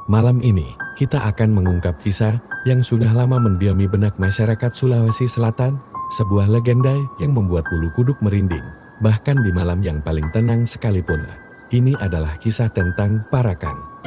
Malam ini, kita akan mengungkap kisah yang sudah lama mendiami benak masyarakat Sulawesi Selatan, sebuah legenda yang membuat bulu kuduk merinding, bahkan di malam yang paling tenang sekalipun. Ini adalah kisah tentang Parakan.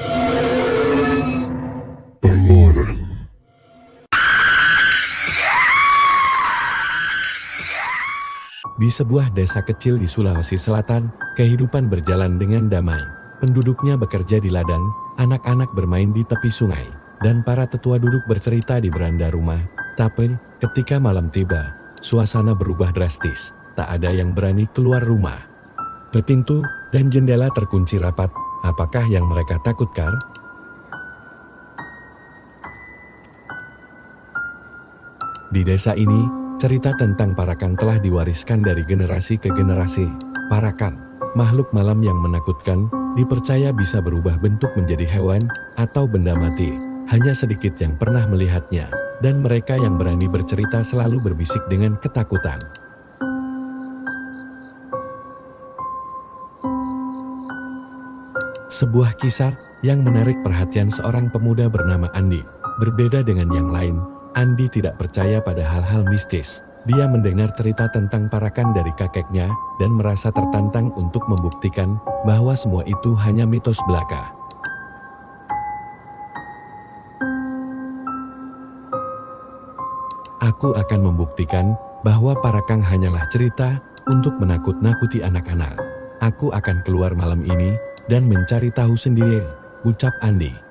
Di sebuah desa kecil di Sulawesi Selatan, kehidupan berjalan dengan damai. Penduduknya bekerja di ladang, anak-anak bermain di tepi sungai, dan para tetua duduk bercerita di beranda rumah. Tapi, ketika malam tiba, suasana berubah drastis. Tak ada yang berani keluar rumah. Pintu dan jendela terkunci rapat. Apakah yang mereka takutkan? Di desa ini, cerita tentang Parakan telah diwariskan dari generasi ke generasi. Parakan, makhluk malam yang menakutkan, dipercaya bisa berubah bentuk menjadi hewan atau benda mati. Hanya sedikit yang pernah melihatnya, dan mereka yang berani bercerita selalu berbisik dengan ketakutan. Sebuah kisah yang menarik perhatian seorang pemuda bernama Andi. Berbeda dengan yang lain, Andi tidak percaya pada hal-hal mistis. Dia mendengar cerita tentang Parakan dari kakeknya dan merasa tertantang untuk membuktikan bahwa semua itu hanya mitos belaka. Aku akan membuktikan bahwa Parakan hanyalah cerita untuk menakut-nakuti anak-anak. Aku akan keluar malam ini dan mencari tahu sendiri, ucap Andi.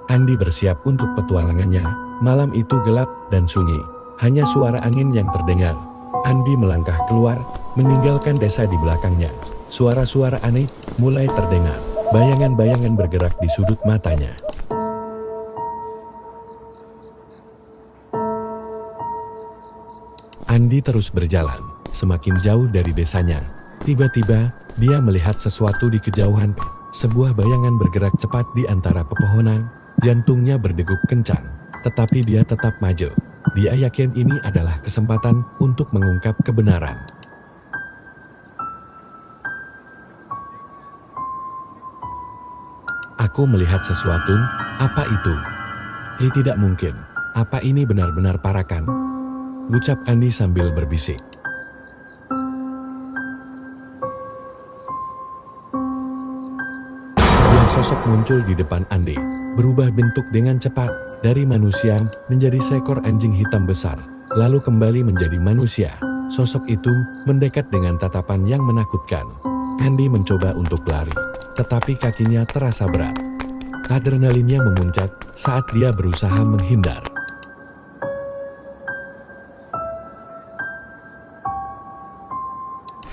Andi bersiap untuk petualangannya. Malam itu gelap dan sunyi. Hanya suara angin yang terdengar. Andi melangkah keluar, meninggalkan desa di belakangnya. Suara-suara aneh mulai terdengar. Bayangan-bayangan bergerak di sudut matanya. Andi terus berjalan, semakin jauh dari desanya. Tiba-tiba, dia melihat sesuatu di kejauhan. Sebuah bayangan bergerak cepat di antara pepohonan. Jantungnya berdegup kencang, tetapi dia tetap maju. Dia yakin ini adalah kesempatan untuk mengungkap kebenaran. Aku melihat sesuatu, apa itu? Tidak mungkin, apa ini benar-benar Parakan? Ucap Andi sambil berbisik. Sebuah sosok muncul di depan Andi. Berubah bentuk dengan cepat, dari manusia menjadi seekor anjing hitam besar, lalu kembali menjadi manusia. Sosok itu mendekat dengan tatapan yang menakutkan. Andi mencoba untuk lari, tetapi kakinya terasa berat. Adrenalinnya memuncak saat dia berusaha menghindar.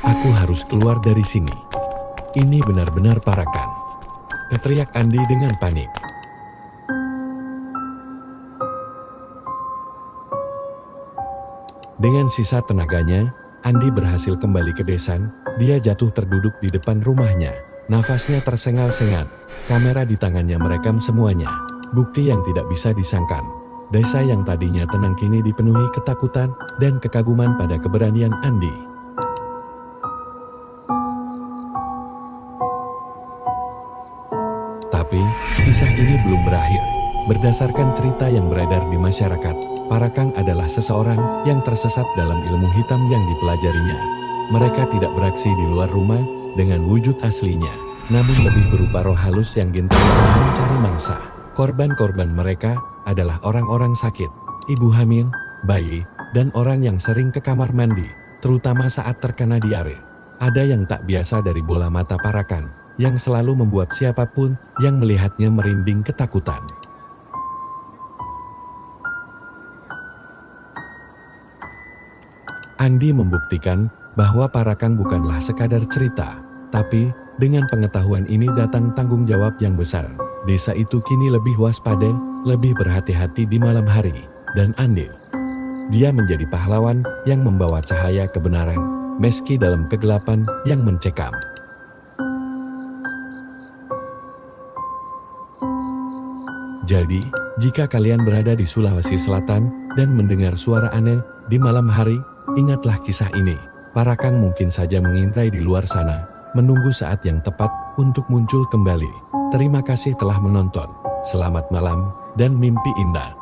Aku harus keluar dari sini. Ini benar-benar Parakan, teriak Andi dengan panik. Dengan sisa tenaganya, Andi berhasil kembali ke desa. Dia jatuh terduduk di depan rumahnya. Nafasnya tersengal-sengat. Kamera di tangannya merekam semuanya. Bukti yang tidak bisa disangkan. Desa yang tadinya tenang kini dipenuhi ketakutan dan kekaguman pada keberanian Andi. Tapi, kisah ini belum berakhir. Berdasarkan cerita yang beredar di masyarakat, Parakan adalah seseorang yang tersesat dalam ilmu hitam yang dipelajarinya. Mereka tidak beraksi di luar rumah dengan wujud aslinya, namun lebih berupa roh halus yang gentar mencari mangsa. Korban-korban mereka adalah orang-orang sakit, ibu hamil, bayi, dan orang yang sering ke kamar mandi, terutama saat terkena diare. Ada yang tak biasa dari bola mata Parakan, yang selalu membuat siapapun yang melihatnya merinding ketakutan. Andi membuktikan bahwa Parakan bukanlah sekadar cerita, tapi dengan pengetahuan ini datang tanggung jawab yang besar. Desa itu kini lebih waspada, lebih berhati-hati di malam hari, dan Andi, dia menjadi pahlawan yang membawa cahaya kebenaran, meski dalam kegelapan yang mencekam. Jadi, jika kalian berada di Sulawesi Selatan dan mendengar suara aneh di malam hari, ingatlah kisah ini. Parakang mungkin saja mengintai di luar sana, menunggu saat yang tepat untuk muncul kembali. Terima kasih telah menonton. Selamat malam dan mimpi indah.